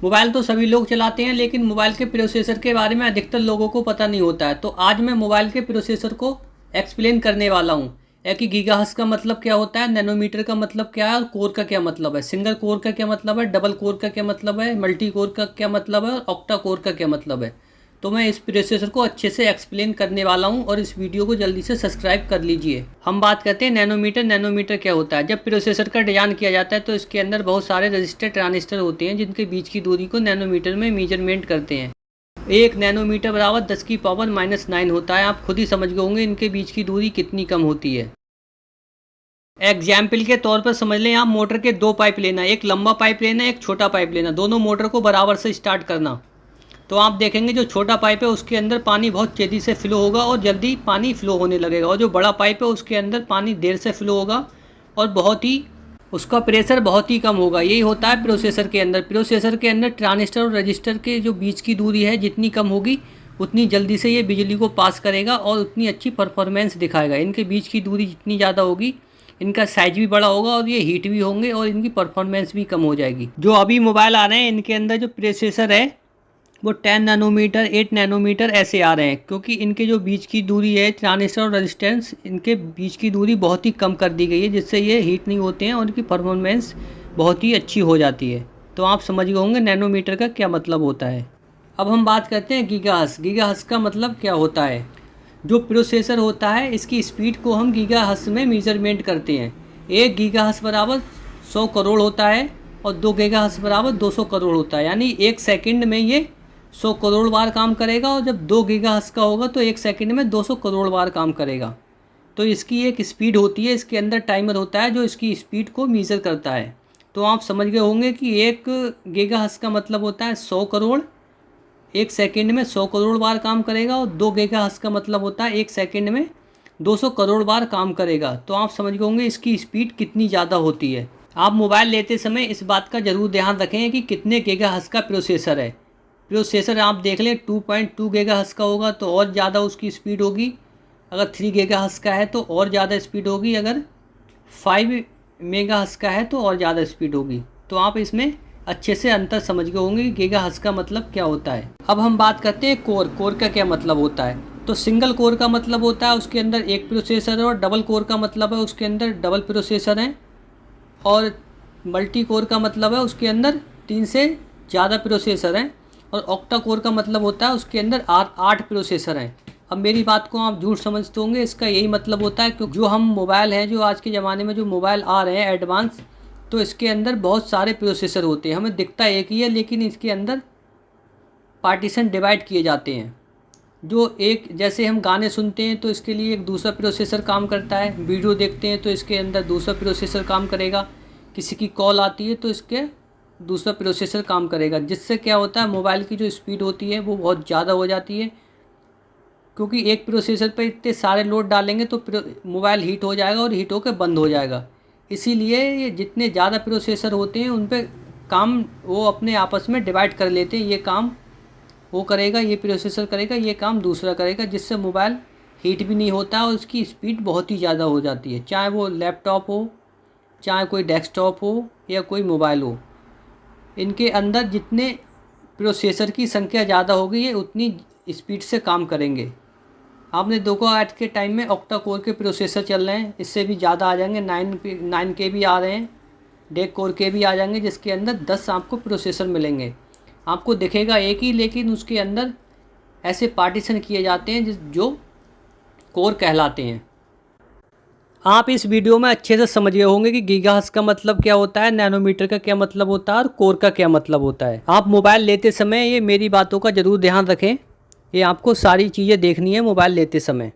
Mobile तो सभी लोग चलाते हैं, लेकिन मोबाइल के प्रोसेसर के बारे में अधिकतर लोगों को पता नहीं होता है। तो आज मैं मोबाइल के प्रोसेसर को एक्सप्लेन करने वाला हूँ। कि गीगाहर्ट्ज़ का मतलब क्या होता है, नैनोमीटर का मतलब क्या है और कोर का क्या मतलब है, सिंगल कोर का क्या मतलब है, डबल कोर का क्या मतलब है, मल्टी कोर का क्या मतलब है और ऑक्टा कोर का क्या मतलब है। तो मैं इस प्रोसेसर को अच्छे से एक्सप्लेन करने वाला हूं और इस वीडियो को जल्दी से सब्सक्राइब कर लीजिए। हम बात करते हैं नैनोमीटर। नैनोमीटर क्या होता है? जब प्रोसेसर का डिज़ाइन किया जाता है तो इसके अंदर बहुत सारे रजिस्टर ट्रांजिस्टर होते हैं जिनके बीच की दूरी को नैनोमीटर में मेजरमेंट करते हैं। 1 नैनोमीटर बराबर 10⁻⁹ होता है। आप खुद ही समझ गए होंगे इनके बीच की दूरी कितनी कम होती है। एग्जाम्पल के तौर पर समझ लें, आप मोटर के 2 पाइप लेना, एक लंबा पाइप लेना, एक छोटा पाइप लेना, दोनों मोटर को बराबर से स्टार्ट करना। तो आप देखेंगे जो छोटा पाइप है उसके अंदर पानी बहुत तेज़ी से फ्लो होगा और जल्दी पानी फ्लो होने लगेगा, और जो बड़ा पाइप है उसके अंदर पानी देर से फ्लो होगा और उसका प्रेशर बहुत ही कम होगा। यही होता है प्रोसेसर के अंदर। प्रोसेसर के अंदर ट्रांजिस्टर और रजिस्टर के जो बीच की दूरी है जितनी कम होगी उतनी जल्दी से ये बिजली को पास करेगा और उतनी अच्छी परफॉर्मेंस दिखाएगा। इनके बीच की दूरी जितनी ज़्यादा होगी इनका साइज भी बड़ा होगा और ये हीट भी होंगे और इनकी परफॉर्मेंस भी कम हो जाएगी। जो अभी मोबाइल आ रहे हैं इनके अंदर जो प्रोसेसर है वो 10 नैनोमीटर 8 नैनोमीटर ऐसे आ रहे हैं, क्योंकि इनके जो बीच की दूरी है ट्रांजिस्टर और रेजिस्टेंस, इनके बीच की दूरी बहुत ही कम कर दी गई है जिससे ये हीट नहीं होते हैं और इनकी परफॉर्मेंस बहुत ही अच्छी हो जाती है। तो आप समझ गए होंगे नैनोमीटर का क्या मतलब होता है। अब हम बात करते हैं गीगाहर्ट्ज़। गीगाहर्ट्ज़ का मतलब क्या होता है? जो प्रोसेसर होता है इसकी स्पीड को हम गीगाहर्ट्ज़ में मेजरमेंट करते हैं। 1 गीगाहर्ट्ज़ बराबर 100 करोड़ होता है और 2 गीगाहर्ट्ज़ बराबर 200 करोड़ होता है। यानी 1 सेकंड में ये 100 करोड़ बार काम करेगा और जब 2 गीगाहर्ट्ज़ का होगा तो 1 सेकंड में 200 करोड़ बार काम करेगा। तो इसकी एक स्पीड होती है, इसके अंदर टाइमर होता है जो इसकी स्पीड को मेज़र करता है। तो आप समझ गए होंगे कि 1 गीगाहर्ट्ज़ का मतलब होता है 100 करोड़, 1 सेकंड में 100 करोड़ बार काम करेगा, और 2 गीगाहर्ट्ज़ का मतलब होता है 1 सेकंड में 200 करोड़ बार काम करेगा। तो आप समझ गए होंगे इसकी स्पीड कितनी ज़्यादा होती है। आप मोबाइल लेते समय इस बात का ज़रूर ध्यान रखें कि कितने गीगाहर्ट्ज़ का प्रोसेसर है। प्रोसेसर आप देख लें 2.2 गीगाहर्ट्ज़ का होगा तो और ज़्यादा उसकी स्पीड होगी, अगर 3 गीगाहर्ट्ज़ का है तो और ज़्यादा स्पीड होगी, अगर 5 मेगाहर्ट्ज़ का है तो और ज़्यादा स्पीड होगी। तो आप इसमें अच्छे से अंतर समझ गए होंगे कि गीगाहर्ट्ज़ का मतलब क्या होता है। अब हम बात करते हैं कोर। कोर का क्या मतलब होता है? तो सिंगल कोर का मतलब होता है उसके अंदर एक प्रोसेसर है, और डबल कोर का मतलब है उसके अंदर डबल प्रोसेसर हैं, और मल्टी कोर का मतलब है उसके अंदर 3 से ज़्यादा प्रोसेसर हैं, और ऑक्टा कोर का मतलब होता है उसके अंदर 8 प्रोसेसर हैं। अब मेरी बात को आप झूठ समझते होंगे, इसका यही मतलब होता है क्योंकि जो हम मोबाइल हैं, जो आज के ज़माने में जो मोबाइल आ रहे हैं एडवांस, तो इसके अंदर बहुत सारे प्रोसेसर होते हैं। हमें दिखता एक ही है लेकिन इसके अंदर पार्टीशन डिवाइड किए जाते हैं। जो एक जैसे हम गाने सुनते हैं तो इसके लिए एक दूसरा प्रोसेसर काम करता है, वीडियो देखते हैं तो इसके अंदर दूसरा प्रोसेसर काम करेगा, किसी की कॉल आती है तो इसके दूसरा प्रोसेसर काम करेगा, जिससे क्या होता है मोबाइल की जो स्पीड होती है वो बहुत ज़्यादा हो जाती है। क्योंकि एक प्रोसेसर पर इतने सारे लोड डालेंगे तो मोबाइल हीट हो जाएगा और हीट होकर बंद हो जाएगा। इसीलिए ये जितने ज़्यादा प्रोसेसर होते हैं उन पे काम वो अपने आपस में डिवाइड कर लेते हैं। ये काम वो करेगा, ये प्रोसेसर करेगा, ये काम दूसरा करेगा, जिससे मोबाइल हीट भी नहीं होता और उसकी स्पीड बहुत ही ज़्यादा हो जाती है। चाहे वो लैपटॉप हो, चाहे कोई डेस्कटॉप हो या कोई मोबाइल हो, इनके अंदर जितने प्रोसेसर की संख्या ज़्यादा होगी ये उतनी स्पीड से काम करेंगे। आपने देखो आज के टाइम में ऑक्टा कोर के प्रोसेसर चल रहे हैं, इससे भी ज़्यादा आ जाएंगे, 9 के भी आ रहे हैं, डेक कोर के भी आ जाएंगे, जिसके अंदर 10 आपको प्रोसेसर मिलेंगे। आपको दिखेगा एक ही, लेकिन उसके अंदर ऐसे पार्टीशन किए जाते हैं जो कोर कहलाते हैं। आप इस वीडियो में अच्छे से समझ गए होंगे कि गीगाहर्ट्ज़ का मतलब क्या होता है, नैनोमीटर का क्या मतलब होता है और कोर का क्या मतलब होता है। आप मोबाइल लेते समय ये मेरी बातों का ज़रूर ध्यान रखें, ये आपको सारी चीज़ें देखनी है मोबाइल लेते समय।